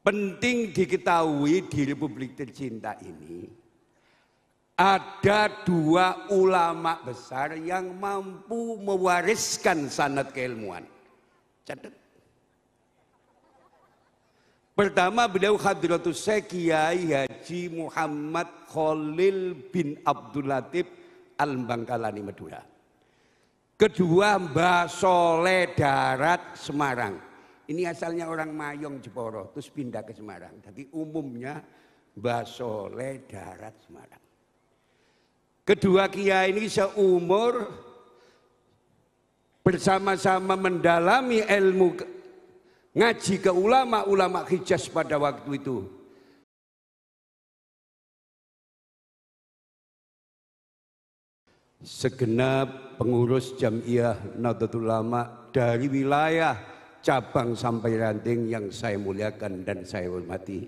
Penting diketahui di Republik tercinta ini ada dua ulama besar yang mampu mewariskan sanad keilmuan. Catat. Pertama beliau Hadratus Syekh Kiai Haji Muhammad Khalil bin Abdul Latif Al-Bangkalani Madura. Kedua Mbah Soleh Darat Semarang. Ini asalnya orang Mayong Jeporo, terus pindah ke Semarang. Jadi umumnya Mbah Soleh Darat Semarang. Kedua kiai ini seumur bersama-sama mendalami ilmu ngaji ke ulama-ulama Hijaz pada waktu itu. Segenap pengurus Jam'iyah Nahdlatul Ulama dari wilayah cabang sampai ranting yang saya muliakan dan saya hormati.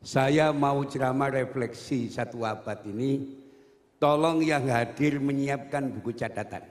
Saya mau ceramah refleksi satu abad ini. Tolong yang hadir menyiapkan buku catatan.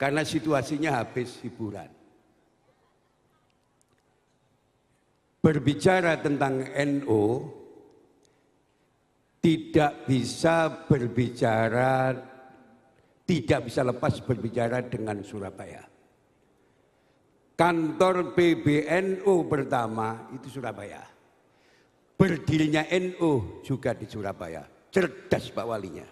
Karena situasinya habis hiburan. Berbicara tentang NU tidak bisa lepas berbicara dengan Surabaya. Kantor PBNU pertama itu Surabaya. Berdirinya NU juga di Surabaya. Cerdas Pak Walinya.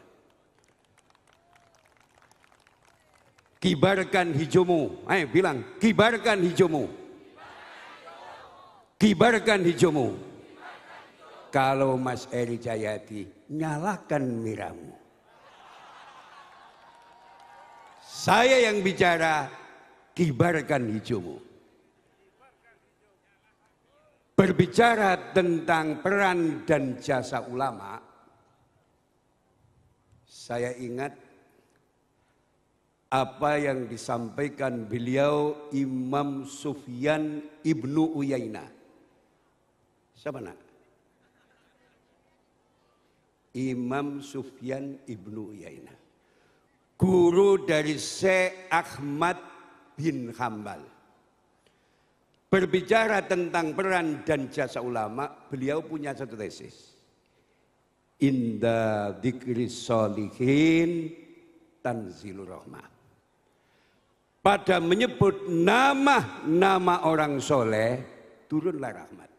Kibarkan hijaumu. Ayo bilang, kibarkan hijaumu. Kibarkan hijaumu. Kalau Mas Eri Cahyadi, nyalakan miramu. Saya yang bicara, kibarkan hijaumu. Berbicara tentang peran dan jasa ulama, saya ingat apa yang disampaikan beliau Imam Sufyan Ibnu Uyainah. Siapa nak? Imam Sufyan Ibnu Uyainah. Guru dari Syekh Ahmad bin Hambal. Berbicara tentang peran dan jasa ulama, beliau punya satu tesis. Inda dzikri sholihin tanzilur rahmah. Pada menyebut nama orang soleh, turunlah rahmat.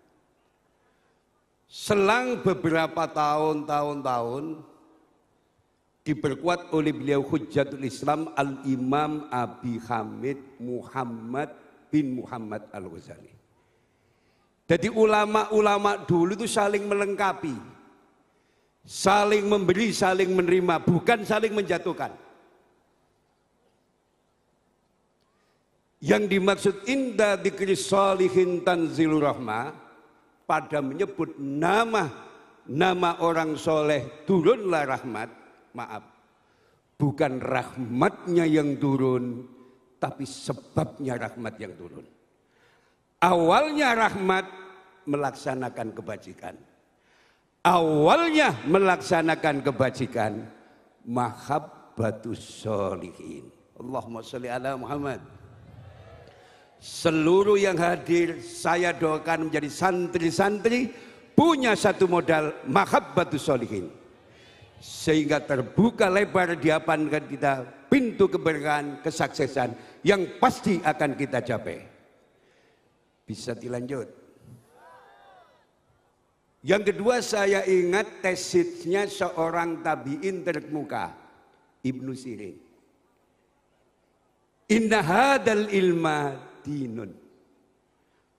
Selang beberapa tahun diperkuat oleh beliau Hujjatul Islam Al-Imam Abi Hamid Muhammad bin Muhammad Al-Ghazali. Jadi ulama-ulama dulu itu saling melengkapi, saling memberi, saling menerima, bukan saling menjatuhkan. Yang dimaksud inda dzikri sholihin tanzilur rahmah, pada menyebut nama orang soleh turunlah rahmat. Maaf, bukan rahmatnya yang turun, tapi sebabnya rahmat yang turun. Awalnya rahmat melaksanakan kebajikan. Awalnya melaksanakan kebajikan, mahabbatus sholihin. Allahumma sholli ala Muhammad. Seluruh yang hadir saya doakan menjadi santri-santri punya satu modal mahabbatus sholihin. Sehingga terbuka lebar di hadapan kita pintu keberkahan, kesuksesan yang pasti akan kita capai. Bisa dilanjut. Yang kedua saya ingat tesisnya seorang tabi'in terkemuka, Ibnu Sirin. Inna hadal ilma dinun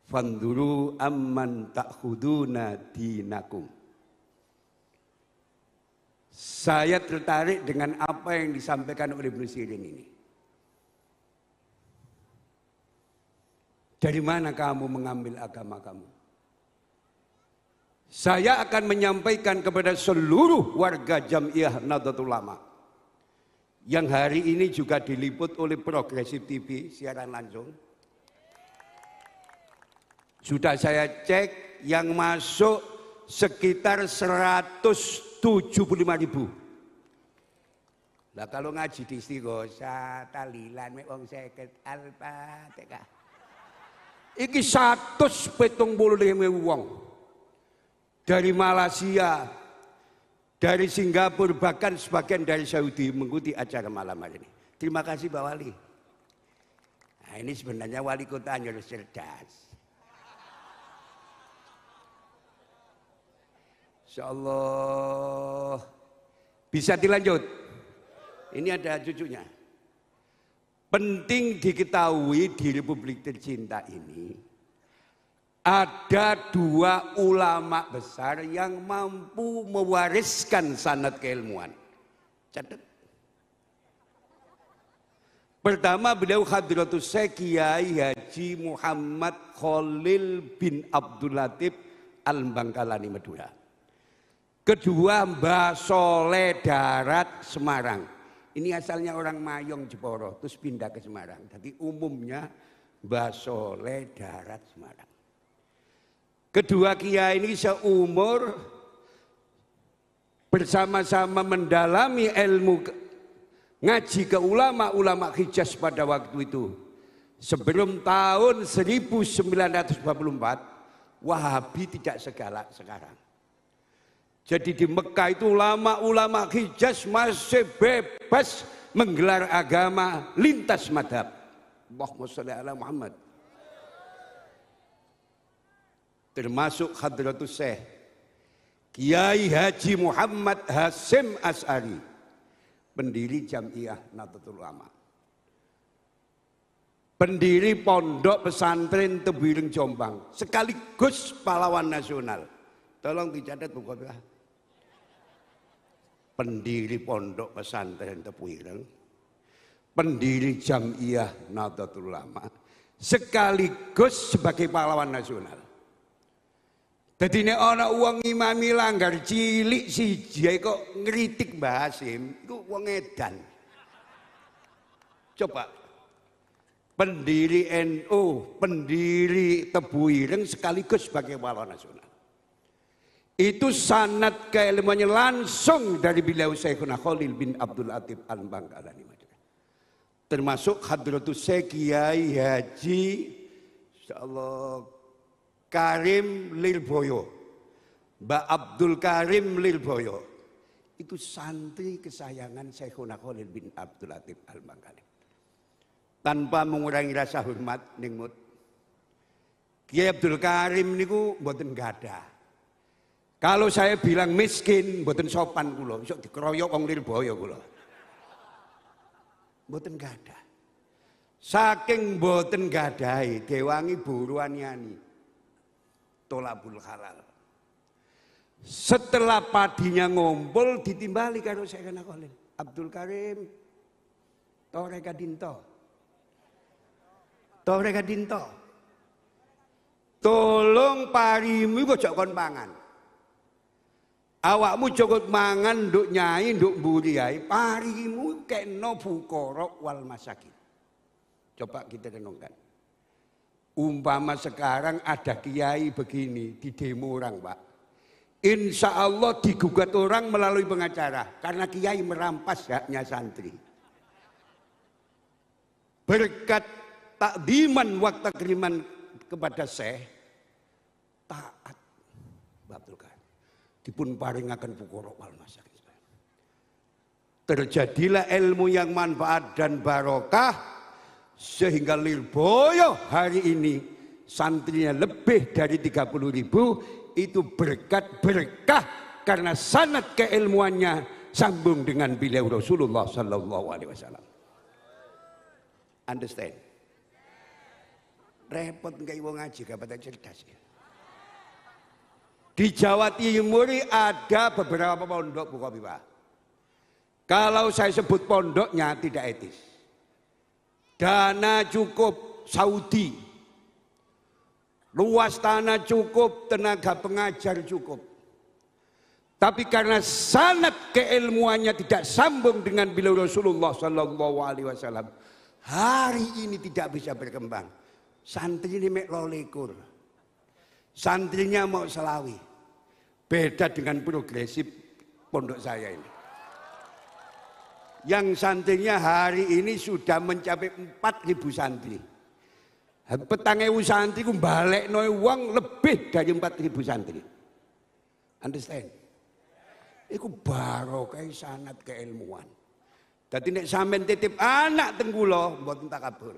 fanduru amman ta'khuduna dinakum. Saya tertarik dengan apa yang disampaikan oleh Ibnu Sirin ini. Dari mana kamu mengambil agama kamu? Saya akan menyampaikan kepada seluruh warga Jam'iyah Nahdlatul Ulama yang hari ini juga diliput oleh Progresif TV siaran langsung. Sudah saya cek yang masuk sekitar 175.000. Lah kalau ngaji di Istighosa, tahlilan mek wong 50 Al-Fatihah. Iki 175.000 wong. Dari Malaysia, dari Singapura, bahkan sebagian dari Saudi mengikuti acara malam hari ini. Terima kasih Pak Wali. Nah, ini sebenarnya wali kota harus cerdas. Insyaallah. Bisa dilanjut. Ini ada cucunya. Penting diketahui di Republik tercinta ini ada 2 ulama besar yang mampu mewariskan sanad keilmuan. Catat. Pertama beliau Hadratus Syekh Kiai Haji Muhammad Khalil bin Abdul Latif Al-Bangkalani Madura. Kedua Mbah Soleh Darat Semarang. Ini asalnya orang Mayong Jeporo terus pindah ke Semarang. Jadi umumnya Mbah Soleh Darat Semarang. Kedua kiai ini seumur bersama-sama mendalami ilmu ngaji ke ulama-ulama Hijaz pada waktu itu. Sebelum tahun 1944, Wahabi tidak segalak sekarang. Jadi di Mekah itu ulama-ulama Hijaz masih bebas menggelar agama lintas madhab. Allahumma sholli ala Muhammad. Termasuk Hadratus Syekh Kiai Haji Muhammad Hasyim Asy'ari, pendiri Jamiah Nahdlatul Ulama, pendiri Pondok Pesantren Tebuireng Jombang, sekaligus pahlawan nasional. Tolong dicatat Bu Khotbah. Pendiri Pondok Pesantren Tebuireng, pendiri Jamiah Nahdlatul Ulama, sekaligus sebagai pahlawan nasional. Jadi nek ana wong ngimami langgar cilik siji kok ngritik Mbah Hasyim, iku wong edan. Coba. Pendiri NU, pendiri Tebuireng sekaligus sebagai pahlawan nasional. Itu sanad keilmuannya langsung dari beliau Syekhuna Khalil bin Abdul Latif Al-Bangkalani Madura. Termasuk Hadratus Syekh Kiai Haji insyaallah Karim Lirboyo, Mbak Abdul Karim Lirboyo, itu santri kesayangan Syekhuna Khalil bin Abdul Latif Al-Bangkalani. Tanpa mengurangi rasa hormat ning mut, Kiai Abdul Karim niku mboten gadah. Kalau saya bilang miskin, mboten sopan kula, iso dikeroyok wong Lirboyo kula. Mboten gadah. Saking mboten gadahi, dewangi buruan yani. Tolabul halal. Setelah padinya ngumpul ditimbali karo Syekhuna Khalil. Abdul Karim Toreka Dinto. Toreka Dinto. Tolong parimu kok kon pangan. Awakmu cukup mangan nduk nyai nduk mburi ae, parimu kena fuqara wal masakin. Coba kita renungkan. Umpama sekarang ada kiai begini di demo orang Pak, insya Allah digugat orang melalui pengacara karena kiai merampas haknya santri. Berkat takdiman waktu takriman kepada Syekh, taat Abdul Karim dipun paringaken fuqara wal masakin. Terjadilah ilmu yang manfaat dan barokah. Sehingga Lirboyo hari ini santrinya lebih dari 30.000, itu berkat berkah karena sanad keilmuannya sambung dengan beliau Rasulullah Sallallahu Alaihi Wasallam. Understand? Repot nggak ibu ngaji gak pada cerdas ya. Di Jawa Timur ada beberapa pondok Bu Khotbah. Kalau saya sebut pondoknya tidak etis. Dana cukup Saudi, luas tanah cukup, tenaga pengajar cukup. Tapi karena sanad keilmuannya tidak sambung dengan beliau Rasulullah Sallallahu Alaihi Wasallam, hari ini tidak bisa berkembang. Santri ini mek 12, santrinya mau selawi. Beda dengan progresif pondok saya ini. Yang santrinya hari ini sudah mencapai 4.000 santri. Petang santri ku balekno wong lebih dari 4.000 santri. Understand? Iku barokah sanad keilmuan. Dadi nek sampean titip anak teng kula mboten takabur.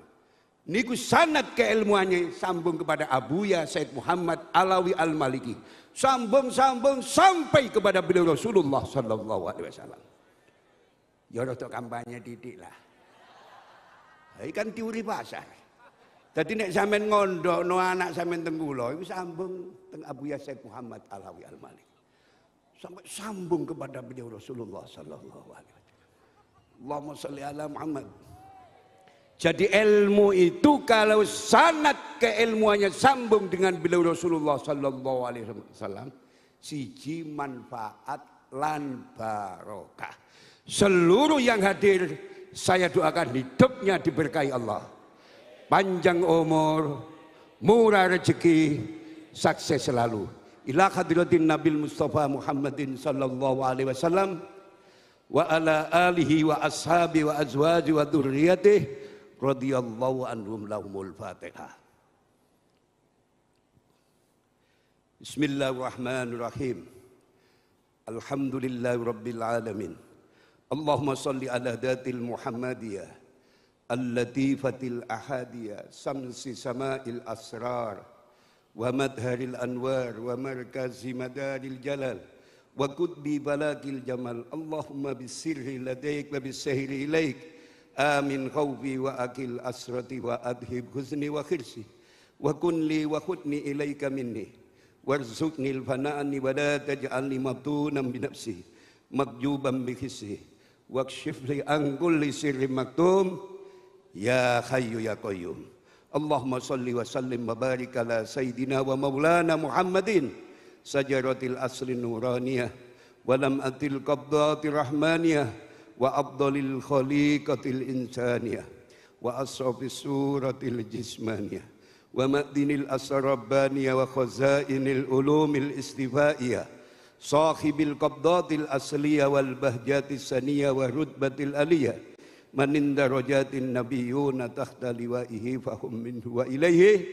Niku sanad keilmuannya sambung kepada Abuya Said Muhammad Alawi Al-Maliki. Sambung sampai kepada beliau Rasulullah sallallahu alaihi wasallam. Ya rada kampanye titik lah. Ikan teori pasar. Jadi nek sampean ngondokno anak sampean teng kula iku sambung teng Abuya Said Muhammad Alawi Al-Maliki. Sampai sambung kepada beliau Rasulullah sallallahu alaihi wasallam. Allahumma sholli ala Muhammad. Jadi ilmu itu kalau sanad keilmuannya sambung dengan beliau Rasulullah sallallahu alaihi wasallam, siji manfaat lan barokah. Seluruh yang hadir saya doakan hidupnya diberkahi Allah. Panjang umur, murah rezeki, sukses selalu. Ila hadratin Nabil Mustafa Muhammadin sallallahu alaihi wasallam wa ala alihi wa ashabi wa azwaji wa dzurriyyatihi radhiyallahu anhum lahumul Fatihah. Bismillahirrahmanirrahim. Alhamdulillahi rabbil alamin. Allahumma shalli ala dhatil Muhammadiyah al-latifatil ahadiyah samsi sama'il asrar wa madharil anwar wa markazi madaril jalal wa qutbi balagil jamal. Allahumma bisirri ladaik wa bisahri ilaik amin khawfi wa akil asrati wa adhib huzni wa khirsi wa kunli wa khudni ilaika minni warzuqni al-fana'ani wa la taj'alni mabtunan bi nafsi makjuban bi hissi wakshifli an kulli sirri maktum ya hayyu ya qayyum. Allahumma salli wa sallim wa barik ala sayyidina wa maulana Muhammadin sajaratil asli nuraniyah wa lam atil qabdatir rahmaniyah wa afdalil khaliqatil insaniyah wa asrafis suratil jismaniyah wa ma'dinil asrabbaniyah wa khazainil ulumil istifaiyah sahibil qabdatil asliyah wal bahjatis saniyah wa rutbatil aliyah manin darajatin nabiyyuna tahta liwaihi fahum minhu wa ilaihi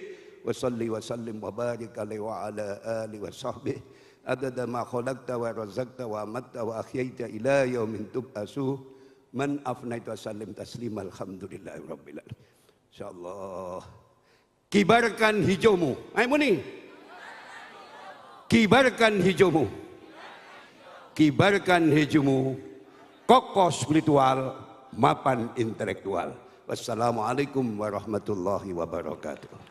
wa salli wa sallim wa barik alaihi wa ala alihi wa sahbihi adada ma khalaqta wa razaqta wa amatta wa ahyaita ila yaumin tub'asu man afnaitu wa sallim taslim alhamdulillahi rabbil alamin. Insyaallah kibarkan hijaumu. Ayo muni. Kibarkan hijaumu. Kibarkan hijaumu. Kokoh spiritual, mapan intelektual. Wassalamualaikum warahmatullahi wabarakatuh.